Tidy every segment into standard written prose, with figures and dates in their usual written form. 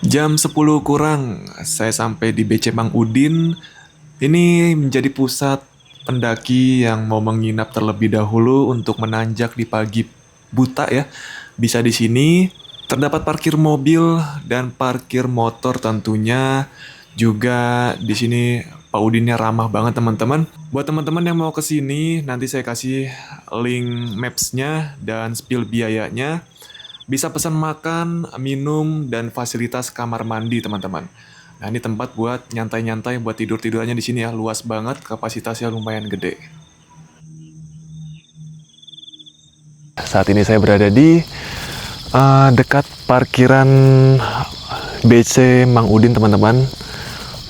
Jam 10 kurang, saya sampai di BC Mang Udin. Ini menjadi pusat pendaki yang mau menginap terlebih dahulu untuk menanjak di pagi buta ya. Bisa di sini terdapat parkir mobil dan parkir motor tentunya. Juga di sini Pak Udinnya ramah banget teman-teman. Buat teman-teman yang mau ke sini, nanti saya kasih link maps-nya dan spill biayanya. Bisa pesan makan, minum, dan fasilitas kamar mandi, teman-teman. Nah, ini tempat buat nyantai-nyantai, buat tidur-tidurannya di sini ya. Luas banget, kapasitasnya lumayan gede. Saat ini saya berada di dekat parkiran BC Mang Udin, teman-teman.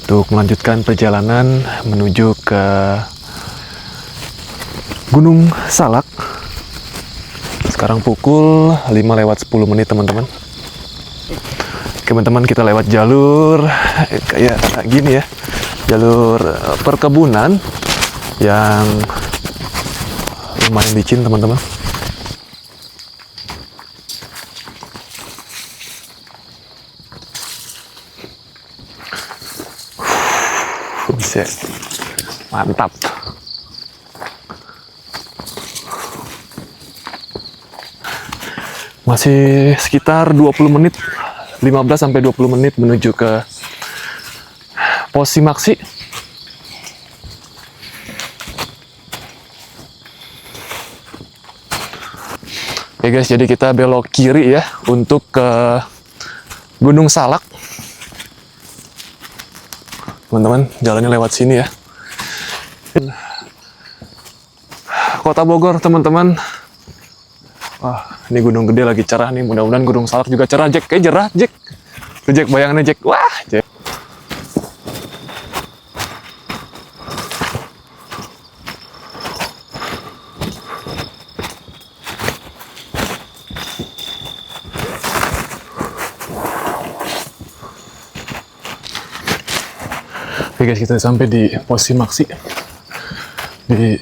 Untuk melanjutkan perjalanan menuju ke Gunung Salak. Sekarang pukul 5:10, teman-teman. Teman-teman, kita lewat jalur kayak gini ya, jalur perkebunan yang lumayan licin, teman-teman. Bisa, mantap. Masih sekitar 20 menit, 15-20 menit menuju ke pos Simaksi. Oke guys, jadi kita belok kiri ya untuk ke Gunung Salak. Teman-teman, jalannya lewat sini ya. Kota Bogor, teman-teman. Wah, ini gunung gede lagi cerah nih. Mudah-mudahan Gunung Salak juga cerah, Jack. Kayak cerah, Jack. Tuh, Jack, bayangannya, Jack. Wah, Jack. Oke guys, kita sampai di pos Simaksi di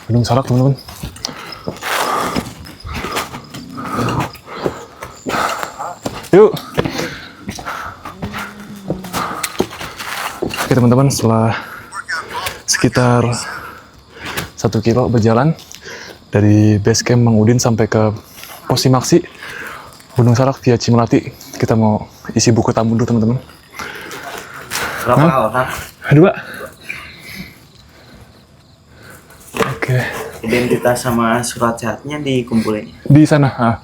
Gunung Salak, teman-teman. Yuk. Oke teman-teman, setelah sekitar 1 kilo berjalan dari base camp Mang Udin sampai ke pos Simaksi Gunung Salak via Cimelati, kita mau isi buku tamu dulu, teman-teman. Berapa orang? 2. Oke. Identitas sama surat sehatnya dikumpulin. Di sana,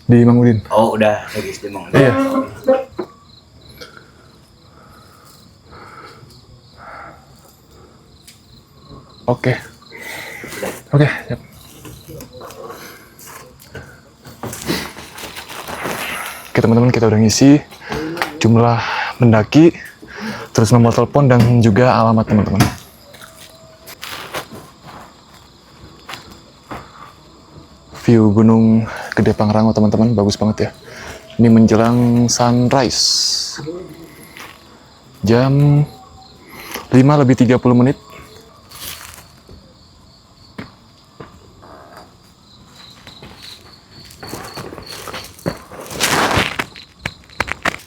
di Mang Udin. Oh, udah habis di Mang. Iya. Oke. Oke, siap. Oke teman-teman, kita udah ngisi jumlah pendaki, terus nomor telepon dan juga alamat, teman-teman. View Gunung Gede Pangrango, teman-teman, bagus banget ya. Ini menjelang sunrise. Jam 5:30.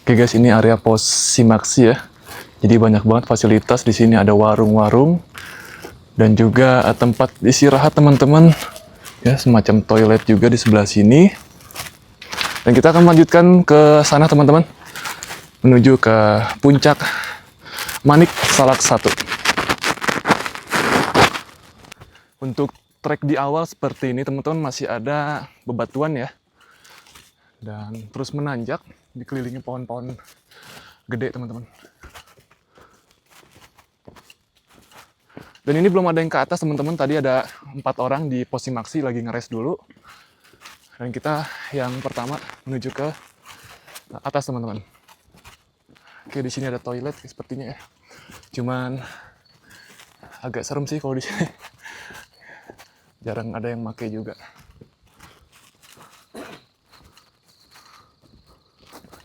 Oke guys, ini area pos Simaksi ya. Jadi banyak banget fasilitas di sini, ada warung-warung dan juga tempat istirahat, teman-teman. Ya, semacam toilet juga di sebelah sini. Dan kita akan melanjutkan ke sana, teman-teman. Menuju ke puncak Manik Salak 1. Untuk trek di awal seperti ini, teman-teman, masih ada bebatuan ya. Dan terus menanjak, dikelilingi pohon-pohon gede, teman-teman. Dan ini belum ada yang ke atas, teman-teman. Tadi ada 4 orang di pos Simaksi lagi ngeres dulu. Dan kita yang pertama menuju ke atas, teman-teman. Oke, di sini ada toilet sepertinya ya. Cuman agak serem sih kalau di sini. Jarang ada yang pakai juga.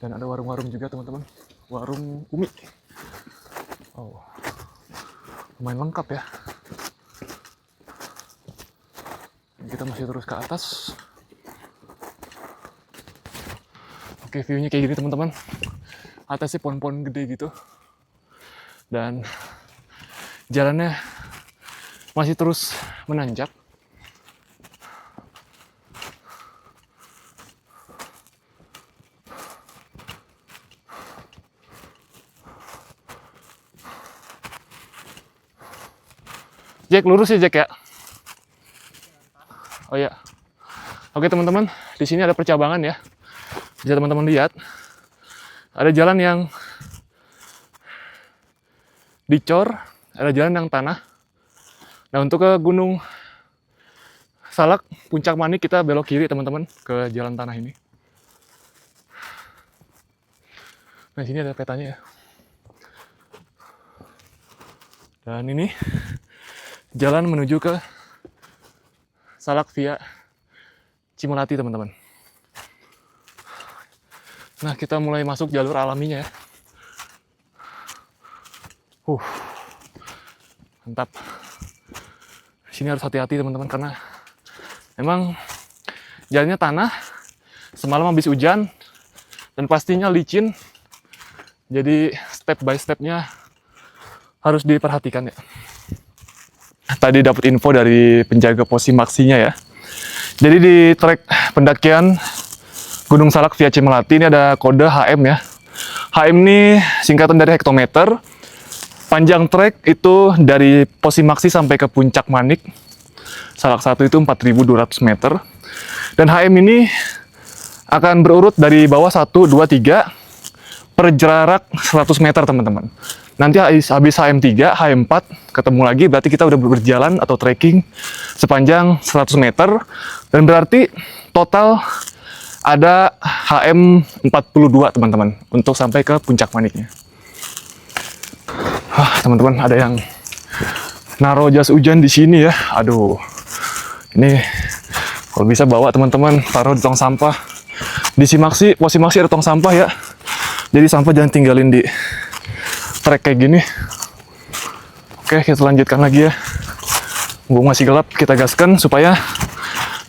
Dan ada warung-warung juga, teman-teman. Warung Umi. Oh, lumayan lengkap ya. Kita masih terus ke atas. Oke, view-nya kayak gini teman-teman. Atasnya pohon-pohon gede gitu. Dan jalannya masih terus menanjak. Jack, lurus ya Jack ya. Oh ya. Oke teman-teman, di sini ada percabangan ya. Bisa teman-teman lihat. Ada jalan yang dicor, ada jalan yang tanah. Nah, untuk ke Gunung Salak, Puncak Manik kita belok kiri teman-teman ke jalan tanah ini. Nah, sini ada petanya ya. Dan ini jalan menuju ke Salak via Cimolati teman-teman. Nah, kita mulai masuk jalur alaminya ya. Mantap. Sini harus hati-hati teman-teman karena memang jalannya tanah. Semalam habis hujan dan pastinya licin. Jadi step by stepnya harus diperhatikan ya. Tadi dapat info dari penjaga Posimaxinya ya. Jadi di trek pendakian Gunung Salak via Cimolati ini ada kode HM ya. HM ini singkatan dari hektometer. Panjang trek itu dari Posimaxi sampai ke Puncak Manik. Salak 1 itu 4.200 meter. Dan HM ini akan berurut dari bawah 1, 2, 3 per jarak 100 meter teman-teman. Nanti habis HM3, HM4 ketemu lagi, berarti kita udah berjalan atau trekking sepanjang 100 meter. Dan berarti total ada HM42 teman-teman untuk sampai ke Puncak Maniknya. Teman-teman, ada yang naruh jas hujan di sini ya. Aduh, ini kalau bisa bawa teman-teman taruh di tong sampah. Di Posimaxi ada tong sampah ya. Jadi sampah jangan tinggalin di trek kayak gini. Oke, kita lanjutkan lagi ya. Mumpung masih gelap, kita gaskan supaya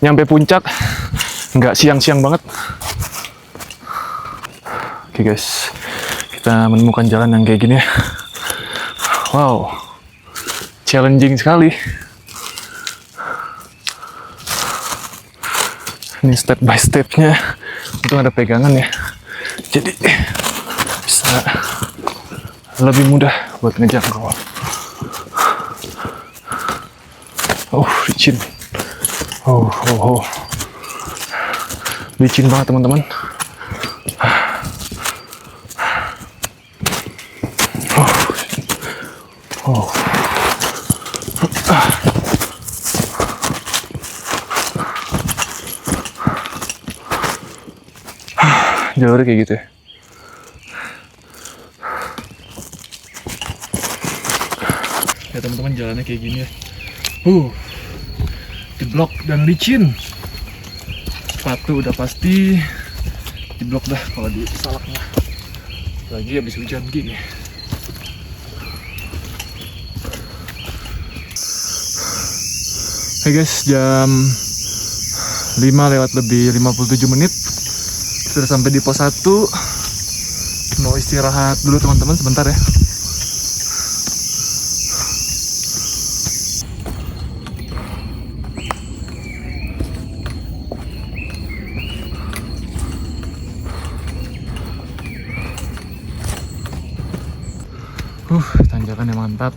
nyampe puncak nggak siang-siang banget. Oke guys, kita menemukan jalan yang kayak gini ya. Wow, challenging sekali. Ini step by stepnya, untung ada pegangan ya. Jadi bisa lebih mudah buat ngejangkau. Licin. Licin banget teman-teman. Jalurnya kayak gitu ya. Ya teman-teman, jalannya kayak gini ya. Diblok dan licin. Sepatu udah pasti diblok dah kalau di salaknya. Lagi habis hujan gini. Hai guys, jam 5 lewat lebih 57 menit. Sudah sampai di pos 1. Mau istirahat dulu teman-teman sebentar ya. Tanjakannya mantap.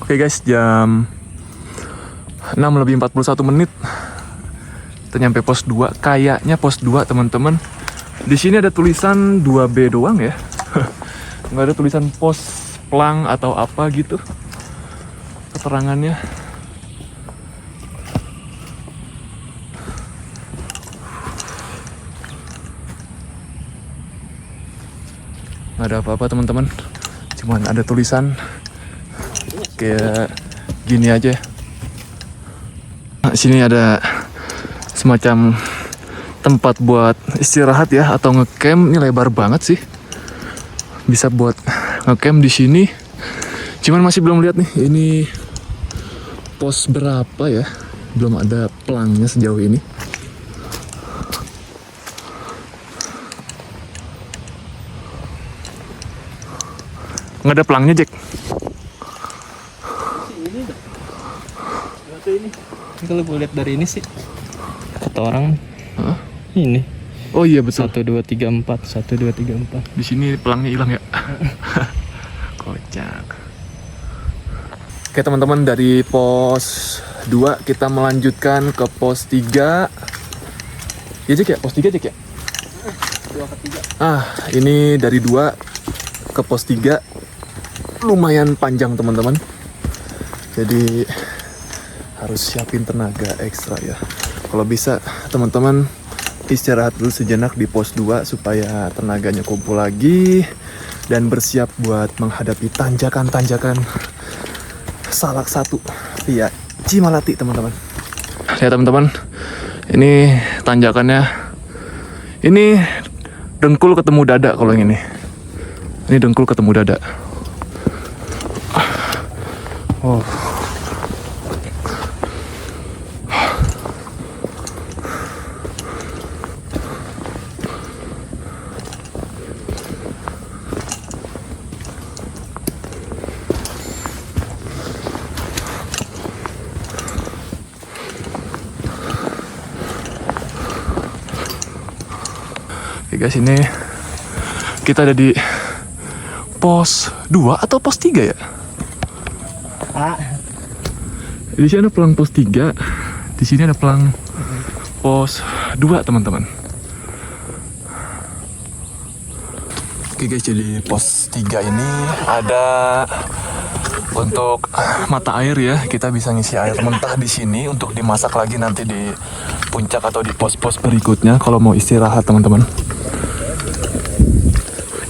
Oke guys, jam 6 lebih 41 menit. Kita nyampe pos 2. Kayaknya pos 2 teman-teman. Di sini ada tulisan 2B doang ya. Nggak ada tulisan pos plang atau apa gitu keterangannya. Nggak ada apa-apa teman-teman. Cuman ada tulisan. Oke, kayak gini aja. Nah, sini ada semacam tempat buat istirahat ya atau ngecamp. Ini lebar banget sih. Bisa buat ngecamp di sini. Cuman masih belum lihat nih ini pos berapa ya. Belum ada pelangnya sejauh ini. Nggak ada pelangnya, Jack. Ini kalau gue lihat dari ini sih kata orang Hah? ini Oh iya betul. 1 2 3 4 1 2 3 4. Di sini pelangnya hilang ya. Kocak. Oke teman-teman, dari pos 2 kita melanjutkan ke pos 3. Ya Jack ya, pos 3 Jack ya? 2 ke 3. Ah, ini dari 2 ke pos 3 lumayan panjang teman-teman. Jadi harus siapin tenaga ekstra ya. Kalau bisa teman-teman istirahat dulu sejenak di pos 2 supaya tenaganya kumpul lagi dan bersiap buat menghadapi tanjakan-tanjakan Salak 1 via Cimalati teman-teman. Ya teman-teman, ini tanjakannya. Ini dengkul ketemu dada kalau yang ini. Ini dengkul ketemu dada. Oh. Oke guys, ini kita ada di pos 2 atau pos 3 ya? Di sini ada pelang pos 3, di sini ada pelang pos 2 teman-teman. Oke guys, jadi pos 3 ini ada untuk mata air ya. Kita bisa ngisi air mentah di sini untuk dimasak lagi nanti di puncak atau di pos-pos berikutnya kalau mau istirahat teman-teman.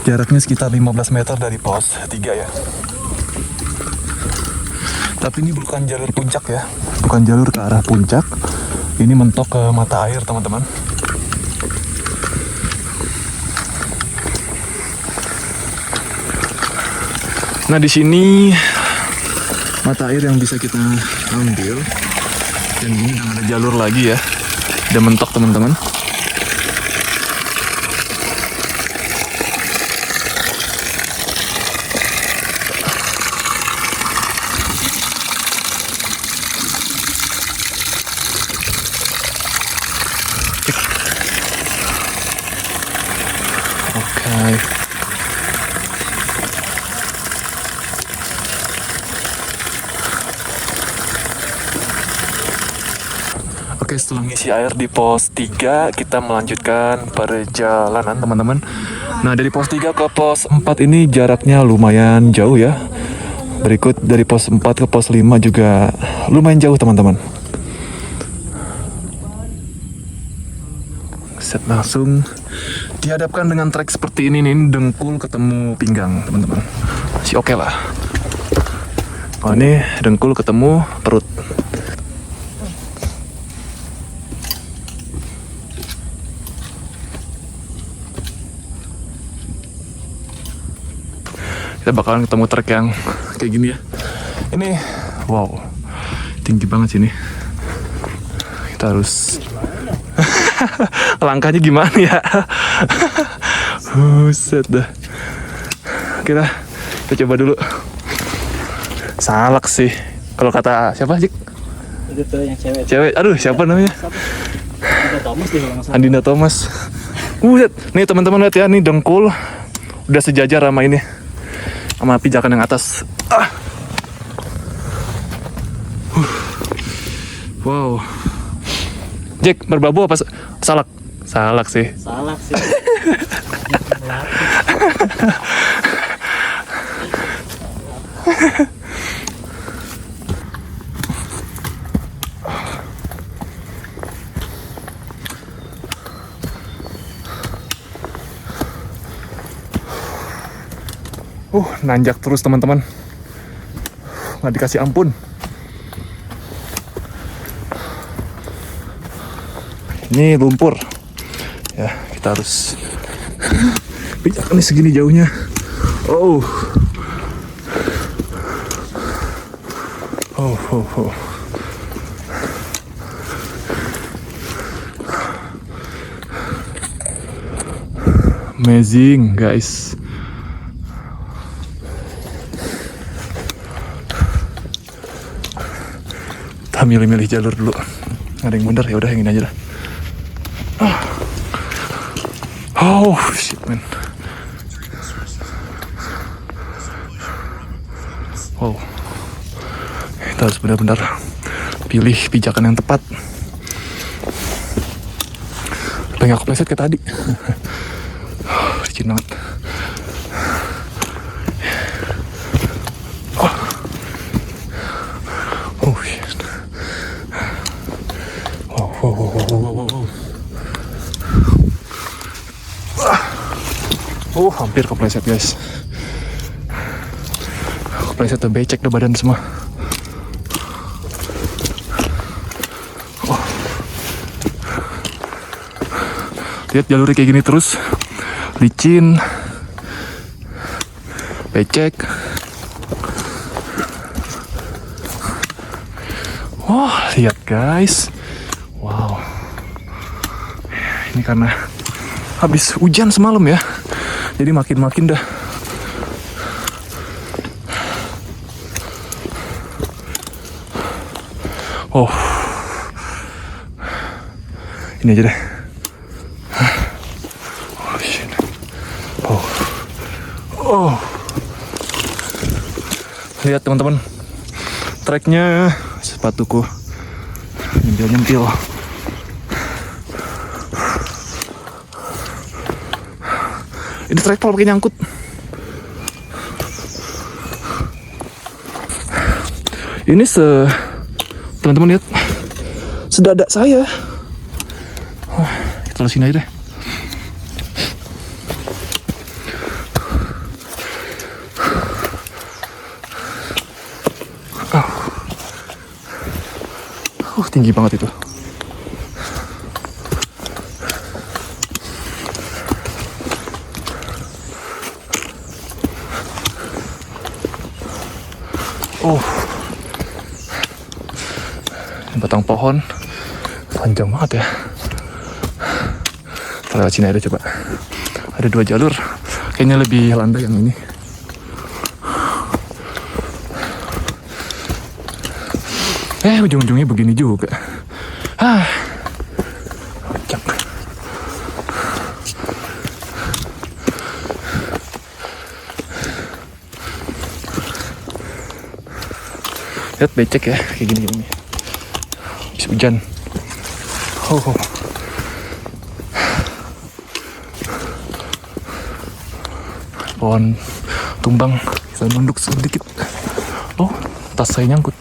Jaraknya sekitar 15 meter dari pos 3 ya. Tapi ini bukan jalur puncak ya, bukan jalur ke arah puncak. Ini mentok ke mata air teman-teman. Nah di sini mata air yang bisa kita ambil. Dan ini udah ada jalur lagi ya, udah mentok teman-teman. Oke. Oke, setelah ngisi air di pos 3, kita melanjutkan perjalanan teman-teman. Nah, dari pos 3 ke pos 4 ini jaraknya lumayan jauh ya. Berikut dari pos 4 ke pos 5 juga lumayan jauh teman-teman. Set langsung dihadapkan dengan trek seperti ini nih, dengkul ketemu pinggang teman-teman. Masih oke lah. Oh ini dengkul ketemu perut. Kita bakalan ketemu trek yang kayak gini ya. Ini wow, tinggi banget sini. Kita harus langkahnya gimana ya? Buset dah. Kita coba dulu. Salak sih. Kalau kata siapa sih? Itu tuh yang cewek. Cewek. Aduh, siapa namanya? Ada Thomas deh kalau nggak salah. Andina Thomas. Buset. Nih teman-teman lihat ya, nih dengkul udah sejajar sama ini. Sama pijakan yang atas. Wow. Jack, merbabu apa salak? Salak sih. Salah sih. Nanjak terus teman-teman. nggak dikasih ampun. Ini lumpur. Ya, kita harus pijakan nih segini jauhnya. Oh. Oh. Amazing, guys. Kita milih-milih jalur dulu. Ada yang bener, ya udah yang ini aja dah. Oh shit man. Wow. Kita harus benar-benar pilih pijakan yang tepat. Sampai nggak kepleset kayak tadi. Licin banget. Oh shit. Wow. Oh, hampir kepleset guys. Kepleset tuh, becek deh badan semua. Oh. Lihat jalurnya kayak gini terus. Licin. Becek. Wah, lihat guys. Wow. Ini karena habis hujan semalam ya. Jadi makin-makin dah. Oh. Ini aja deh. Oh shit. Oh. Lihat teman-teman. Treknya, sepatuku nyempil-nyempil. Ini trackpol pakai nyangkut. Ini teman-teman lihat, sedada saya. Wah, kita taruh sini aja deh. Tinggi banget itu. Batang pohon panjang banget ya. Kita lewat sini aja coba. Ada 2 jalur. Kayaknya lebih landai yang ini. Ujung-ujungnya begini juga. Kocak. Lihat becek ya, kayak gini-gini. Habis hujan. Pohon tumbang, kita nunduk sedikit. Oh, tas saya nyangkut.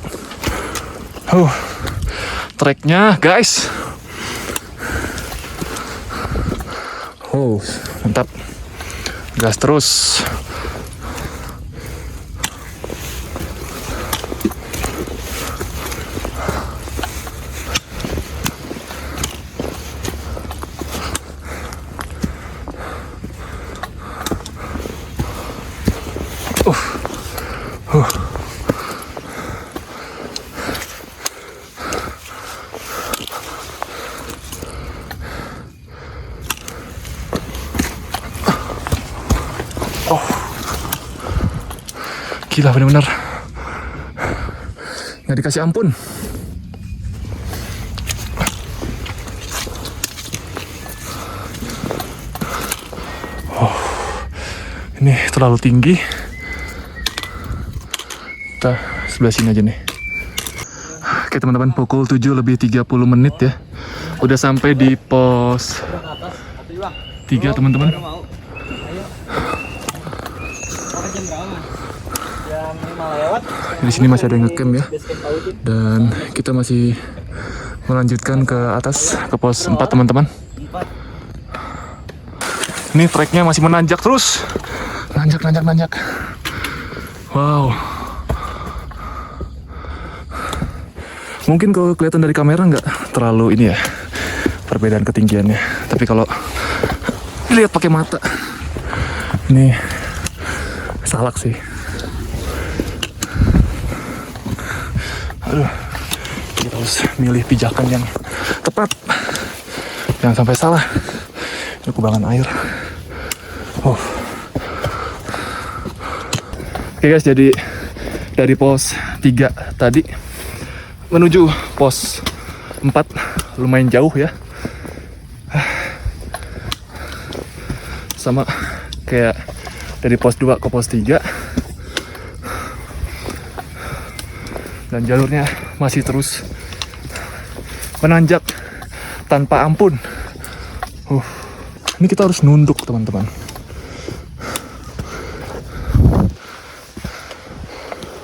Treknya guys. Mantap. Gas terus. Gila bener-bener nggak dikasih ampun. Ini terlalu tinggi. Kita sebelah sini aja nih. Oke teman-teman, pukul 7:30 ya. Udah sampai di pos 3 teman-teman. Di sini masih ada yang ngecamp ya, dan kita masih melanjutkan ke atas ke pos 4 teman-teman. Ini treknya masih menanjak terus, nanjak. Wow. Mungkin kalau kelihatan dari kamera nggak terlalu ini ya, perbedaan ketinggiannya. Tapi kalau dilihat pakai mata, ini salak sih. Aduh, kita harus milih pijakan yang tepat. Jangan sampai salah. Ini kubangan air. Oke guys, jadi dari pos 3 tadi menuju pos 4 lumayan jauh ya. Sama kayak dari pos 2 ke pos 3. Dan jalurnya masih terus menanjak tanpa ampun. Ini kita harus nunduk teman-teman.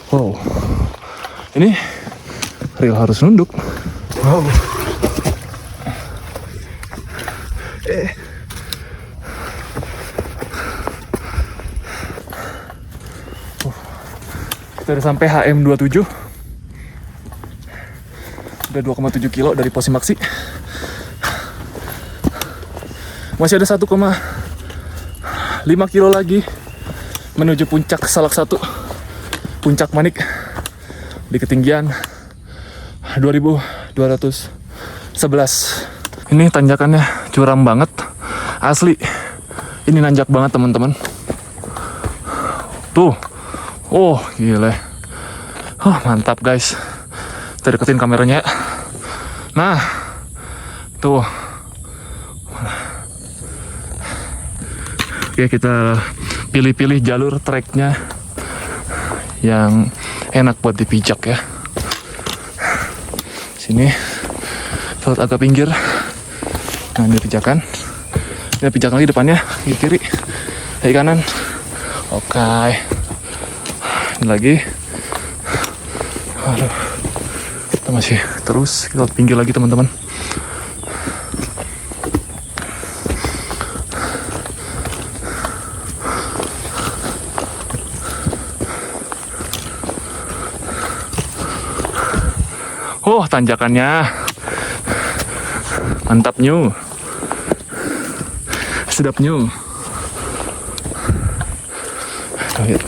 Wow, ini real harus nunduk. Wow. Kita udah sampai HM27. Udah 2,7 kilo dari pos Simaksi. Masih ada 1,5 kilo lagi menuju puncak salah satu. Puncak Manik di ketinggian 2211. Ini tanjakannya curam banget, asli. Ini nanjak banget teman-teman. Tuh, oh gile. Mantap guys. Kita deketin kameranya. Nah, tuh. Oke, kita pilih-pilih jalur treknya yang enak buat dipijak ya. Sini saat agak pinggir. Nah, ini pijakan. Ini pijakan lagi depannya, di kiri, di kanan. Oke. Ini lagi. Aduh. Kita masih terus, kita pinggir lagi teman-teman. Tanjakannya mantap nyu, sedap nyu. Lihat,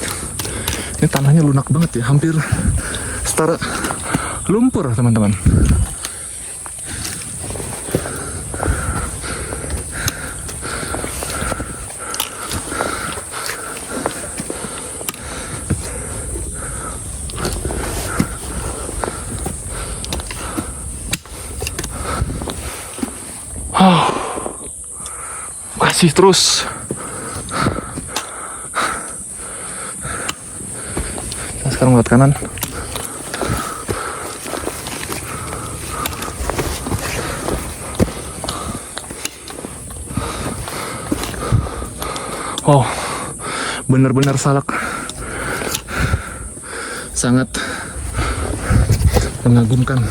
ini tanahnya lunak banget ya, hampir setara lumpur teman-teman. Masih terus. Kita sekarang lihat kanan. Oh, benar-benar salak. Sangat mengagumkan.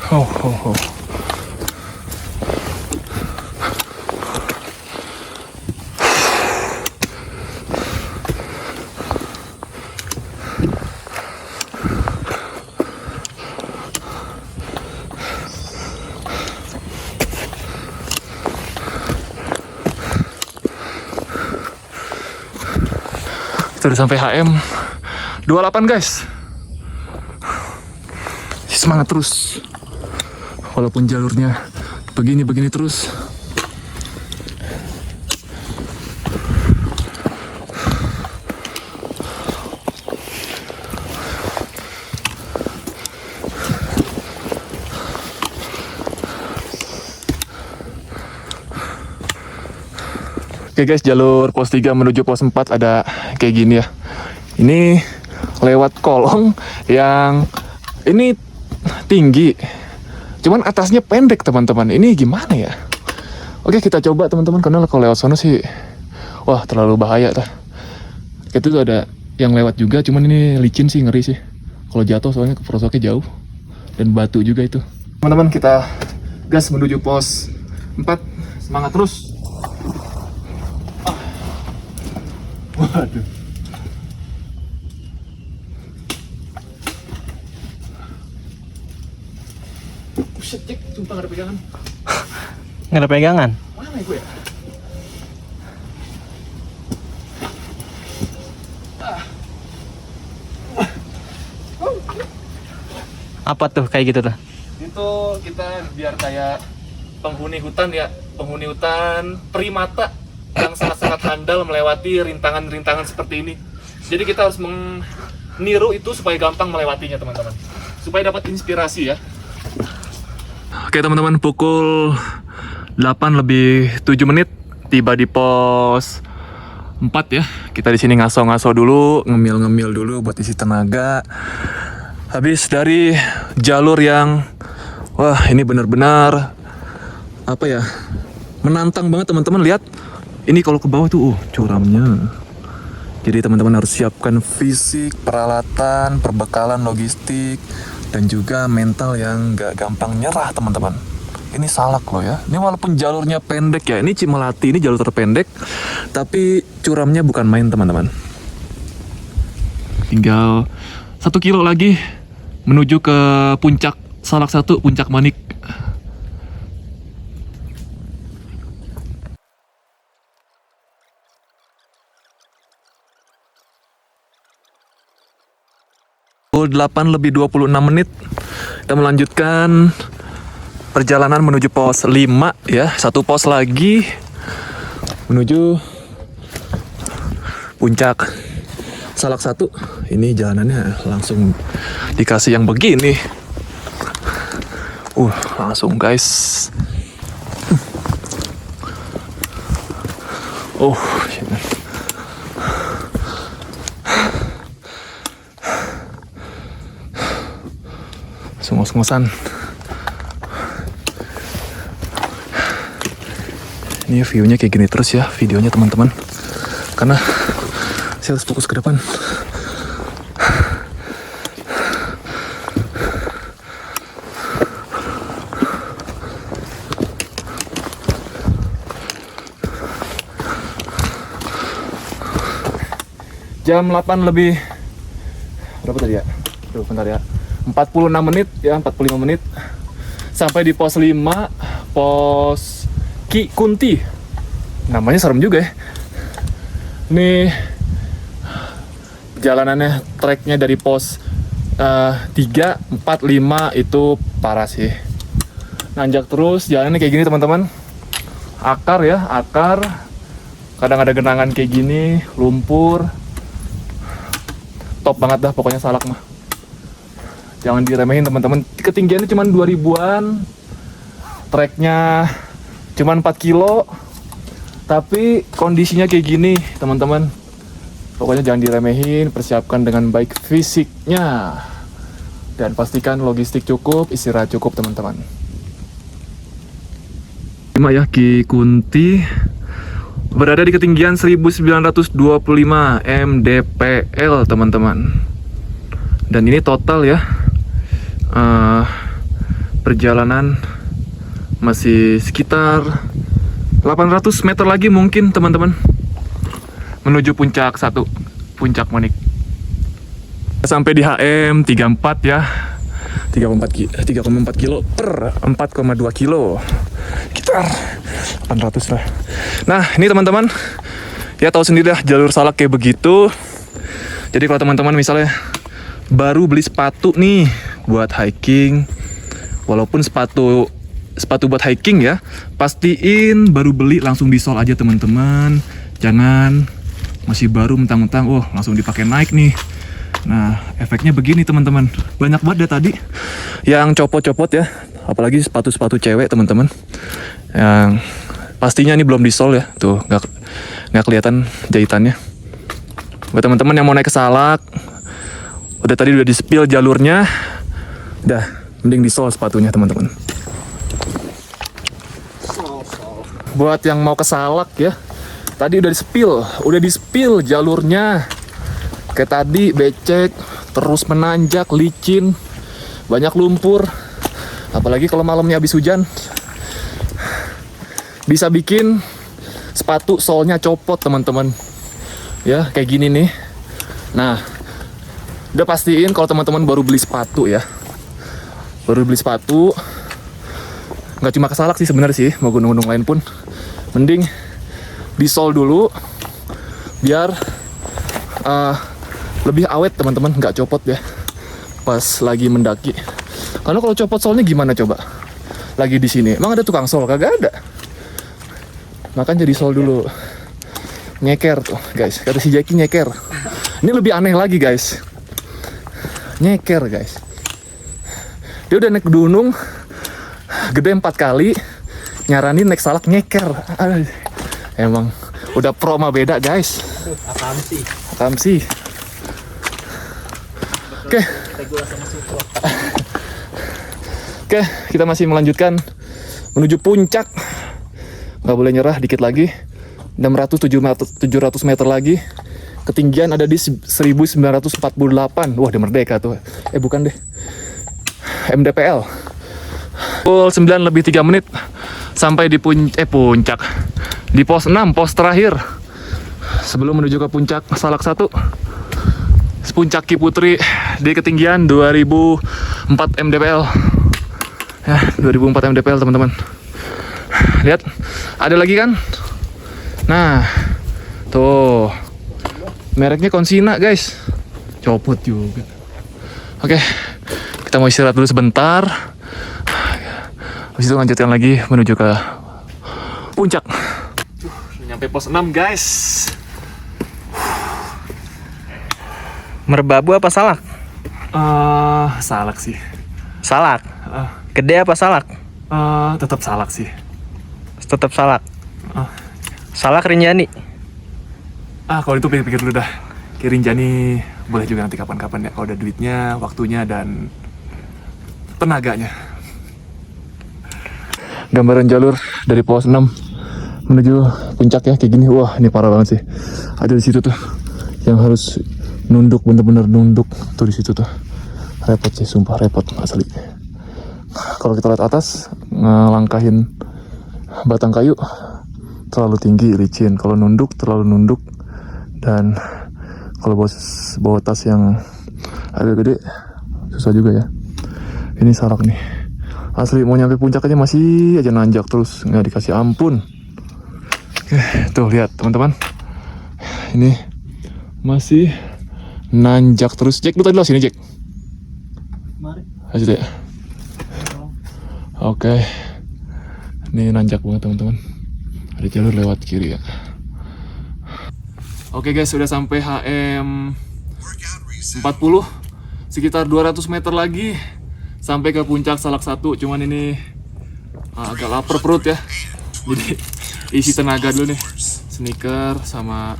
Oh. Kita udah sampai HM 28 guys. Semangat terus. Walaupun jalurnya begini terus. Oke guys, jalur pos 3 menuju pos 4 ada kayak gini ya. Ini lewat kolong yang ini tinggi, cuman atasnya pendek teman-teman. Ini gimana ya? Oke, kita coba teman-teman, karena kalau lewat sana sih wah terlalu bahaya tah. Itu tuh ada yang lewat juga, cuman ini licin sih, ngeri sih kalau jatuh, soalnya perosoknya jauh dan batu juga itu. Teman-teman, kita gas menuju pos 4. Semangat terus. Waduh. Buset, Jack, sumpah gak ada pegangan. Nggak ada pegangan. Mana ya gue ya? Apa tuh kayak gitu tuh? Itu kita biar kayak penghuni hutan ya, penghuni hutan primata yang sangat-sangat handal melewati rintangan-rintangan seperti ini. Jadi kita harus meniru itu supaya gampang melewatinya teman-teman, supaya dapat inspirasi ya. Oke teman-teman, pukul 8:07 tiba di pos 4 ya. Kita di sini ngaso-ngaso dulu, ngemil-ngemil dulu buat isi tenaga. Habis dari jalur yang wah ini benar-benar apa ya, menantang banget teman-teman. Lihat ini kalau ke bawah tuh curamnya. Jadi teman-teman harus siapkan fisik, peralatan, perbekalan, logistik, dan juga mental yang gak gampang nyerah teman-teman. Ini Salak loh ya. Ini walaupun jalurnya pendek ya, ini Cimelati, ini jalur terpendek, tapi curamnya bukan main teman-teman. Tinggal 1 kilo lagi menuju ke puncak Salak 1, Puncak Manik. Pukul 8:26 kita melanjutkan perjalanan menuju pos 5 ya. 1 pos lagi menuju puncak Salak 1. Ini jalanannya langsung dikasih yang begini. Langsung guys. Shit. Sungguh-sungguhan. Ini view-nya kayak gini terus ya, videonya teman-teman. Karena saya harus fokus ke depan. Jam 8 lebih berapa tadi ya? Tuh, bentar ya. 46 menit ya, 45 menit sampai di pos 5, pos Ki Kunti. Namanya serem juga ya. Ini jalanannya, treknya dari pos 3, 4, 5 itu parah sih. Nanjak terus, jalannya kayak gini teman-teman. Akar ya, akar. Kadang ada genangan kayak gini, lumpur. Top banget dah pokoknya Salak mah. Jangan diremehin teman-teman. Ketinggiannya cuma 2000-an. Treknya cuma 4 kilo. Tapi kondisinya kayak gini teman-teman. Pokoknya jangan diremehin, persiapkan dengan baik fisiknya. Dan pastikan logistik cukup, istirahat cukup teman-teman. 5 ya, Ki Kunti. Berada di ketinggian 1925 mdpl teman-teman. Dan ini total ya, perjalanan masih sekitar 800 meter lagi mungkin teman-teman menuju puncak 1, Puncak Manik. Sampai di HM 34 ya, 3,4 kilo per 4,2 kilo, sekitar 800 lah. Nah ini teman-teman ya, tahu sendiri lah jalur Salak kayak begitu. Jadi kalau teman-teman misalnya baru beli sepatu nih buat hiking, walaupun sepatu buat hiking ya, pastiin baru beli langsung di-sol aja teman-teman. Jangan masih baru mentang-mentang langsung dipakai naik nih. Nah efeknya begini teman-teman, banyak banget deh tadi yang copot-copot ya, apalagi sepatu-sepatu cewek teman-teman, yang pastinya ini belum di-sol ya, tuh nggak kelihatan jahitannya. Buat teman-teman yang mau naik ke Salak, tadi udah di-spill jalurnya, udah mending di-sol sepatunya teman-teman. Buat yang mau ke Salak ya, tadi udah di-spill jalurnya. Kayak tadi becek, terus menanjak, licin, banyak lumpur. Apalagi kalau malamnya habis hujan, bisa bikin sepatu solnya copot teman-teman. Ya kayak gini nih. Nah, udah pastiin kalau teman-teman baru beli sepatu ya. Baru beli sepatu, nggak cuma ke Salak sih sebenarnya sih, mau gunung-gunung lain pun mending di-sol dulu biar lebih awet teman-teman, nggak copot ya pas lagi mendaki. Karena kalau copot solnya gimana coba? Lagi di sini, emang ada tukang sol? Kagak ada. Makanya jadi sol dulu. Nyeker tuh guys, kata si Jackie nyeker. Ini lebih aneh lagi guys, nyeker guys. Dia udah naik gunung gede 4 kali, nyaranin naik Salak nyeker. Emang udah pro mah beda guys. Apaan sih? Oke, kita masih melanjutkan menuju puncak. Nggak boleh nyerah, dikit lagi. 600-700 meter lagi. Ketinggian ada di 1948. Wah, di Merdeka tuh. Bukan deh. MDPL. Pukul 9 lebih 3 menit sampai di puncak. Di pos 6, pos terakhir. Sebelum menuju ke puncak Salak 1. Puncak Ki Putri di ketinggian 2004 MDPL. Ya, 2004 MDPL teman-teman. Lihat, ada lagi kan? Nah, tuh mereknya Konsina guys, copot juga. Oke, kita mau istirahat dulu sebentar. Habis itu lanjutkan lagi menuju ke puncak. Nyampe pos 6 guys. Merbabu apa Salak? Salak sih. Salak. Gede apa Salak? Tetap Salak sih. Tetap Salak. Salak Rinjani. Kalau itu pikir-pikir dulu dah. Rinjani boleh juga nanti kapan-kapan ya, kalau ada duitnya, waktunya, dan tenaganya. Gambaran jalur dari pos 6 menuju puncak ya, kayak gini. Wah, ini parah banget sih. Ada di situ tuh yang harus nunduk, bener-bener nunduk tuh di situ tuh. Repot sih, sumpah repot asli. Kalau kita lihat atas, ngelangkahin batang kayu terlalu tinggi, licin. Kalau nunduk terlalu nunduk, dan kalau bawa tas yang agak gede susah juga ya. Ini Salak nih, asli mau nyampe puncak aja masih aja nanjak terus, nggak dikasih ampun. Tuh lihat teman-teman, ini masih nanjak terus. Jack, lu tadi lo sini Jack. Mari. Aja deh. Oke, ini nanjak banget teman-teman. Ada jalur lewat kiri ya. Oke guys, sudah sampai HM 40. Sekitar 200 meter lagi sampai ke puncak Salak 1. Cuman ini agak lapar perut ya. Jadi isi tenaga dulu nih. Sneaker sama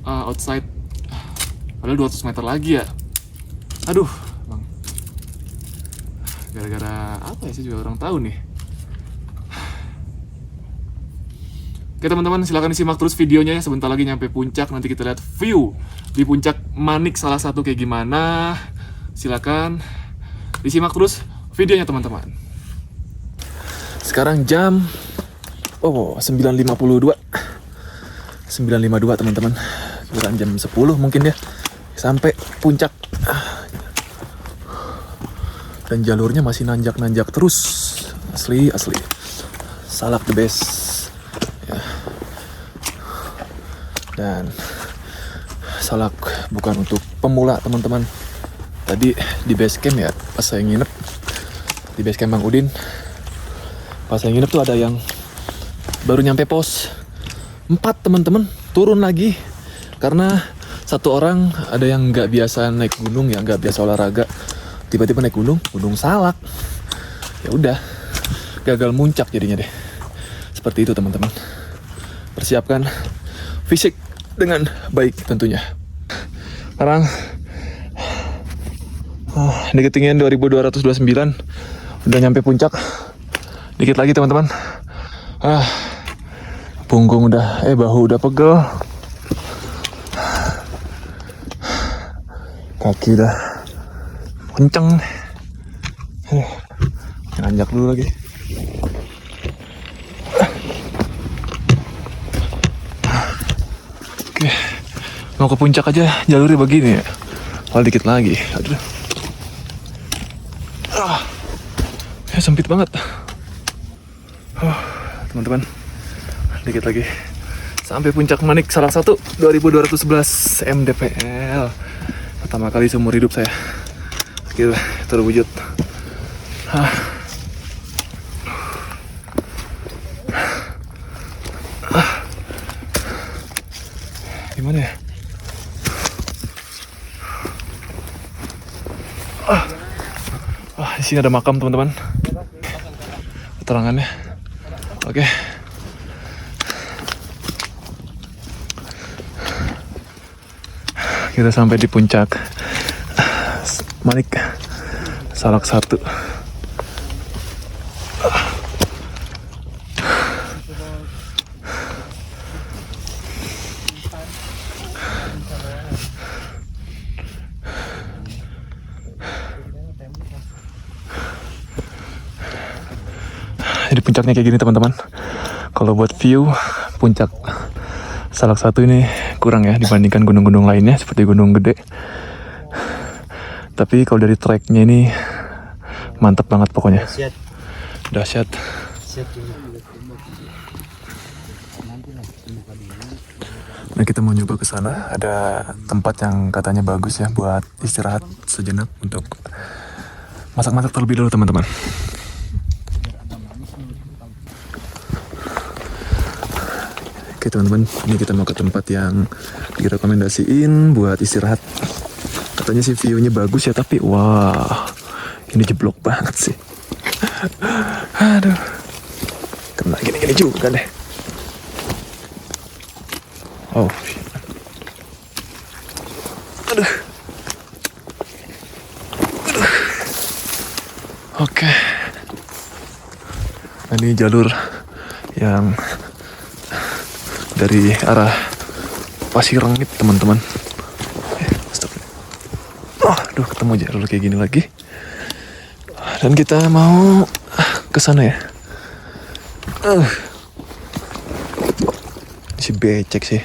outside. Padahal 200 meter lagi ya. Aduh, bang. Gara-gara apa ya, saya juga orang tahu nih. Oke teman-teman, silahkan disimak terus videonya ya. Sebentar lagi nyampe puncak, nanti kita lihat view di puncak Manik Salak 1 kayak gimana. Silakan disimak terus videonya teman-teman. Sekarang jam 9.52 teman-teman. Kurang jam 10 mungkin ya sampai puncak. Dan jalurnya masih nanjak-nanjak terus. Asli Salak the best ya. Dan Salak bukan untuk pemula teman-teman. Tadi di base camp ya, pas saya nginep di base camp Bang Udin, pas saya nginep tuh ada yang baru nyampe pos 4 teman-teman, turun lagi karena satu orang ada yang nggak biasa naik gunung ya, nggak biasa olahraga, tiba-tiba naik gunung Salak, ya udah gagal muncak jadinya deh. Seperti itu teman-teman. persiapkan fisik dengan baik tentunya. Sekarang di ketinggian 2229 udah nyampe puncak. Dikit lagi teman-teman. Punggung udah, bahu udah pegel. Kaki udah kenceng. Nanjak dulu lagi. Oke, mau ke puncak aja jalurnya begini ya. Dikit lagi. Aduh. Sempit banget. Teman-teman, dikit lagi sampai puncak Manik salah satu 2211 mdpl. Pertama kali seumur hidup saya akhirnya terwujud. Gimana ya? Di sini ada makam teman-teman. Keterangannya. Oke. Kita sampai di puncak Manik Salak 1. Jadi puncaknya kayak gini teman-teman. Kalau buat view puncak Salak 1 ini kurang ya dibandingkan gunung-gunung lainnya seperti Gunung Gede. Tapi kalau dari treknya ini mantap banget pokoknya. Dahsyat. Nah, kita mau nyoba ke sana. Ada tempat yang katanya bagus ya buat istirahat sejenak untuk masak-masak terlebih dulu teman-teman. Oke teman-teman, ini kita mau ke tempat yang direkomendasiin buat istirahat. Katanya sih view-nya bagus ya, tapi wah, ini jeblok banget sih. Aduh, kena gini-gini juga deh. Oh, shit. Aduh. Oke. Nah, ini jalur yang dari arah Pasirengit teman-teman. Aduh, ketemu jalur kayak gini lagi. Dan kita mau ke sana ya. Si becek sih.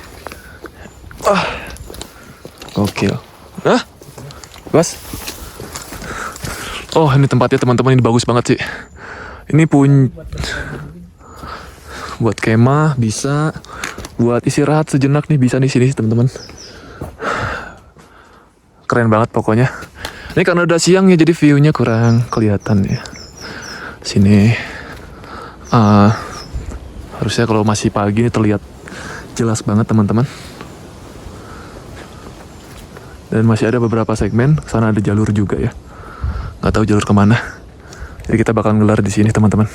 Gokil. Bos. Oh, ini tempatnya teman-teman, ini bagus banget sih. Ini buat kemah bisa, buat istirahat sejenak nih bisa di sini teman-teman. Keren banget pokoknya. Ini karena udah siang ya jadi view-nya kurang kelihatan ya. Sini harusnya kalau masih pagi ini terlihat jelas banget teman-teman. Dan masih ada beberapa segmen, sana ada jalur juga ya. Nggak tahu jalur kemana. Jadi kita bakal ngelar di sini teman-teman.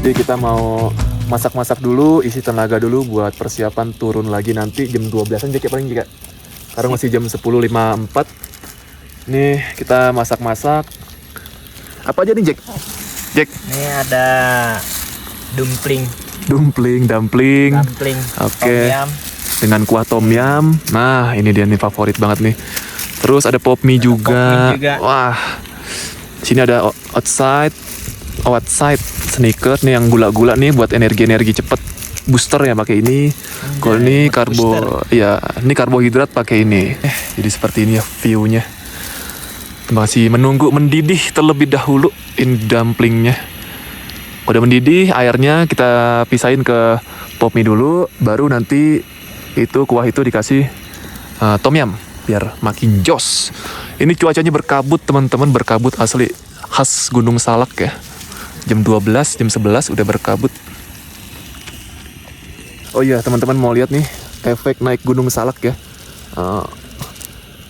Jadi kita mau masak-masak dulu, isi tenaga dulu buat persiapan turun lagi nanti jam 12-an Jack ya paling juga. Sekarang masih jam 10.54. Nih kita masak-masak. Apa aja nih Jack? Ini ada dumpling. Oke. Tom yum. Dengan kuah tom yum. Nah, ini dia nih favorit banget nih. Terus ada pop mie juga. Wah. Sini ada outside sneakers nih yang gula-gula nih buat energi cepet. Booster ya pakai ini. Kalau ini ini karbohidrat pakai ini. Jadi seperti ini ya view-nya. Masih menunggu mendidih terlebih dahulu ini dumplingnya. Udah mendidih, airnya kita pisahin ke pop mie dulu, baru nanti itu kuah itu dikasih tom yum biar makin jos. Ini cuacanya berkabut teman-teman, berkabut asli khas Gunung Salak ya. Jam 12, jam 11 udah berkabut. Oh iya teman-teman mau lihat nih efek naik gunung salak ya.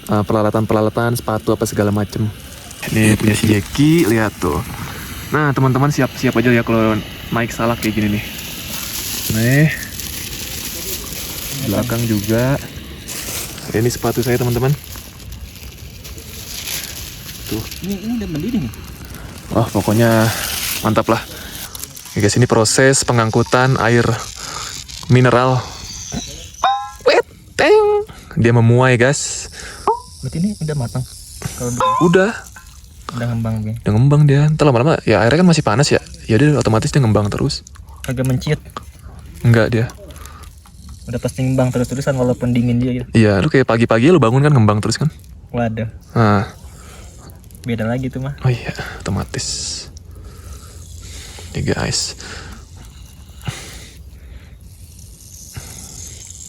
Peralatan-peralatan, sepatu apa segala macem. Ini punya si Yeki, lihat tuh. Nah teman-teman siap-siap aja ya kalau naik salak kayak gini nih. Nih, belakang juga. Ini sepatu saya teman-teman. Tuh. Ini udah mendidih nih. Wah pokoknya mantap lah. Ya guys, ini proses pengangkutan air mineral. Weteng. Dia memuai guys. Berarti ini udah matang. Kalau Udah ngembang gue. Udah ngembang dia. Ntar lama-lama ya airnya kan masih panas ya. Ya dia otomatis dia ngembang terus. Agak menciut. Enggak dia. Udah pasti ngembang terus-terusan walaupun dingin dia gitu. Iya, lu kayak pagi-pagi lu bangun kan ngembang terus kan. Waduh, Nah, beda lagi tuh mah. oh iya, otomatis. Nih guys.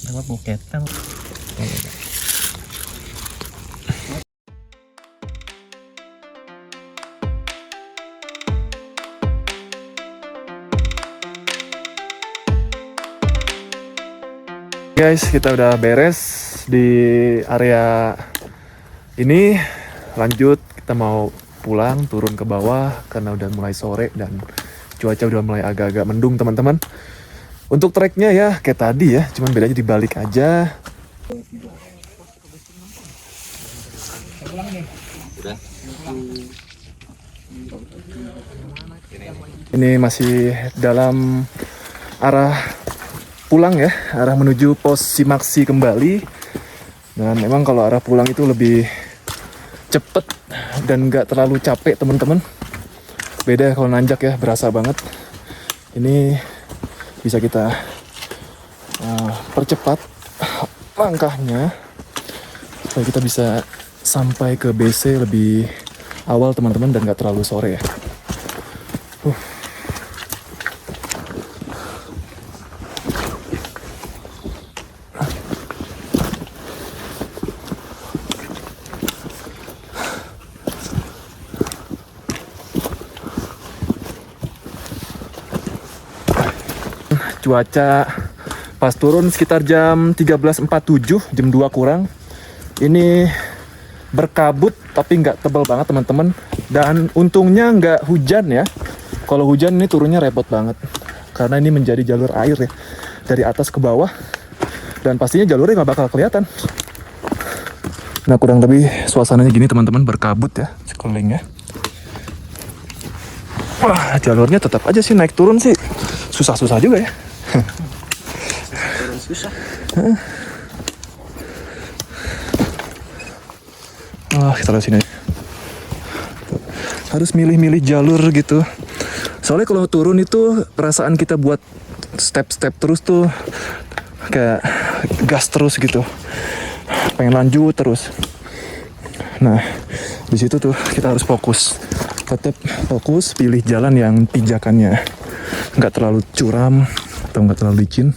Nama buketan. Guys, kita udah beres di area ini. Lanjut, kita mau pulang, turun ke bawah karena udah mulai sore dan cuaca udah mulai agak-agak mendung teman-teman. Untuk treknya ya kayak tadi ya, cuman bedanya dibalik aja. Ini masih dalam arah pulang ya, arah menuju pos Simaksi kembali. Dan memang kalau arah pulang itu lebih cepet dan nggak terlalu capek teman-teman. Beda kalau nanjak ya, berasa banget. Ini bisa kita percepat langkahnya supaya kita bisa sampai ke BC lebih awal teman-teman dan nggak terlalu sore ya. Cuaca pas turun sekitar jam 13.47, jam 2 kurang. Ini berkabut tapi nggak tebal banget teman-teman. Dan untungnya nggak hujan ya. Kalau hujan ini turunnya repot banget. Karena ini menjadi jalur air ya. Dari atas ke bawah. Dan pastinya jalurnya nggak bakal kelihatan. Nah kurang lebih suasananya gini teman-teman, berkabut ya sekelilingnya. Wah jalurnya tetap aja sih naik turun sih. Susah-susah juga ya. Susah. Kita lihat sini. Harus milih-milih jalur gitu. Soalnya kalau turun itu perasaan kita buat step-step terus tuh kayak gas terus gitu. Pengen lanjut terus. Nah, di situ tuh kita harus fokus. Tetap fokus pilih jalan yang pijakannya nggak terlalu curam atau nggak terlalu licin.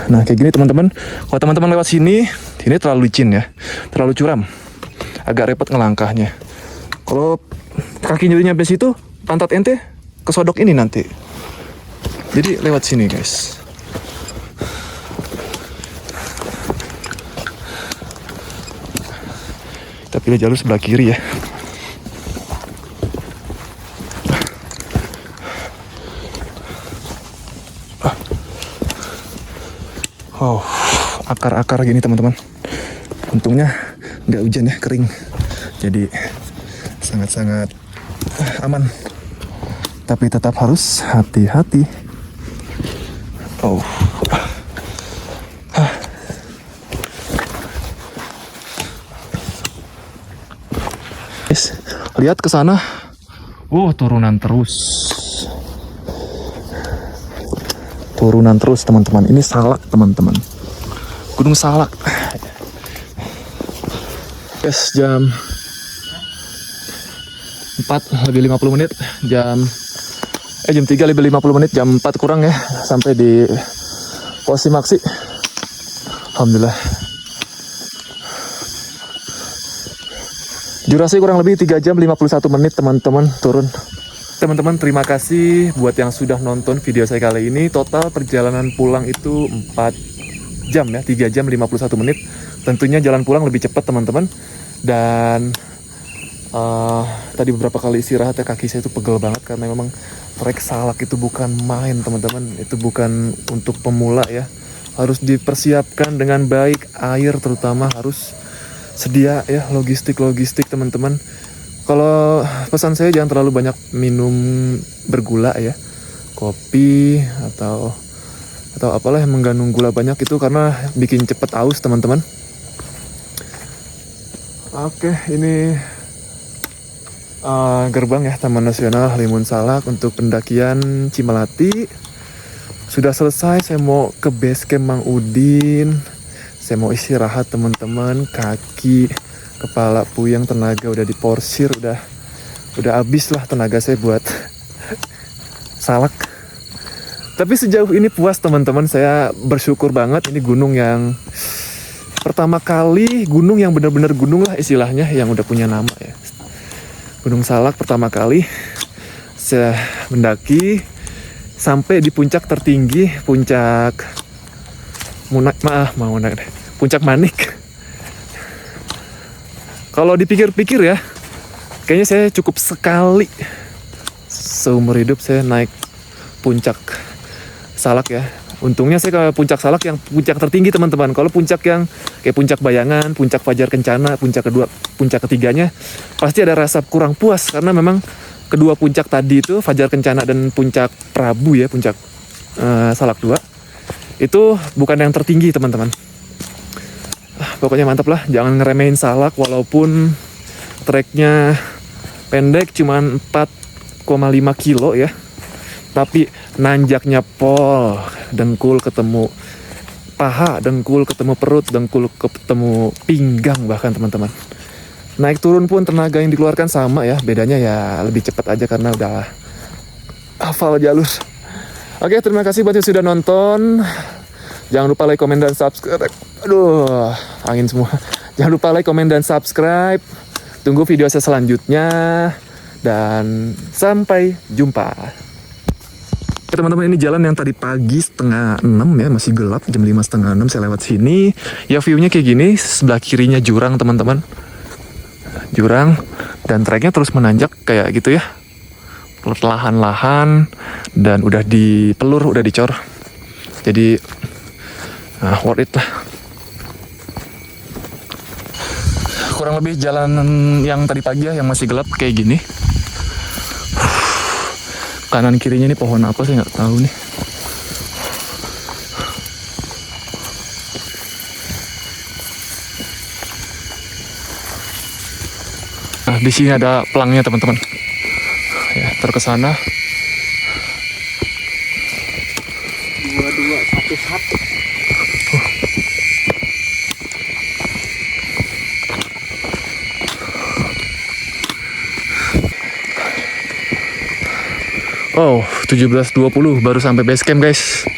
Nah kayak gini teman-teman, kalau teman-teman lewat sini, ini terlalu licin ya, terlalu curam, agak repot ngelangkahnya. Kalau kakinya udah nyampe situ, pantat ente kesodok ini nanti. Jadi lewat sini guys. Kita pilih jalur sebelah kiri ya. Oh, akar-akar gini teman-teman. Untungnya nggak hujan ya, kering. Jadi sangat-sangat aman. Tapi tetap harus hati-hati. Oh. Guys, lihat ke sana. Turunan terus. Turunan terus teman-teman. Ini Salak teman-teman. Gunung Salak. Guys, jam 4 lebih 50 menit. Jam 3 lebih 50 menit. Jam 4 kurang ya. Sampai di pos Simaksi. Alhamdulillah. Durasi kurang lebih 3 jam 51 menit teman-teman turun. Teman-teman, terima kasih buat yang sudah nonton video saya kali ini. Total perjalanan pulang itu 4 jam ya, 3 jam 51 menit. Tentunya jalan pulang lebih cepat teman-teman. Dan tadi beberapa kali istirahat ya, kaki saya itu pegel banget karena memang trek Salak itu bukan main teman-teman. Itu bukan untuk pemula ya. Harus dipersiapkan dengan baik, air terutama harus sedia ya, logistik teman-teman. Kalau pesan saya jangan terlalu banyak minum bergula ya, kopi atau apalah yang mengandung gula banyak itu karena bikin cepet aus teman-teman. Oke, ini gerbang ya Taman Nasional Halimun Salak untuk pendakian Cimelati. Sudah selesai, saya mau ke base camp Mang Udin. Saya mau istirahat teman-teman, kaki, kepala puyeng, tenaga udah diporsir, udah habis lah tenaga saya buat salak. Tapi sejauh ini puas teman-teman, saya bersyukur banget. Ini gunung yang pertama kali, gunung yang benar-benar gunung lah istilahnya, yang udah punya nama ya. Gunung Salak pertama kali saya mendaki sampai di puncak tertinggi, puncak Puncak Manik. Kalau dipikir-pikir ya, kayaknya saya cukup sekali seumur hidup saya naik puncak Salak ya. Untungnya saya ke puncak Salak yang puncak tertinggi teman-teman. Kalau puncak yang kayak puncak Bayangan, puncak Fajar Kencana, puncak kedua, puncak ketiganya pasti ada rasa kurang puas karena memang kedua puncak tadi itu Fajar Kencana dan puncak Prabu ya, puncak Salak 2 itu bukan yang tertinggi teman-teman. Pokoknya mantap lah, jangan ngeremehin Salak walaupun treknya pendek cuman 4,5 kilo ya. Tapi nanjaknya pol, dengkul ketemu paha, dengkul ketemu perut, dengkul ketemu pinggang bahkan teman-teman. Naik turun pun tenaga yang dikeluarkan sama ya, bedanya ya lebih cepat aja karena udah hafal jalur. Oke, terima kasih buat yang sudah nonton. Jangan lupa like, komen, dan subscribe. Aduh, angin semua. Jangan lupa like, komen, dan subscribe. Tunggu video saya selanjutnya. Dan sampai jumpa. Teman-teman, ini jalan yang tadi pagi 5:30 ya, masih gelap, jam 5:30 saya lewat sini. Ya view-nya kayak gini, sebelah kirinya jurang teman-teman. Jurang, dan treknya terus menanjak kayak gitu ya. Perlahan-lahan, dan udah dipelur, udah dicor. Jadi, worth it lah. Kurang lebih jalan yang tadi pagi ya, yang masih gelap kayak gini. Kanan kirinya ini pohon apa saya nggak tahu nih. Nah, di sini ada pelangnya teman-teman. Ya, terkesana. 2211. Oh, 17.20 baru sampai base camp guys.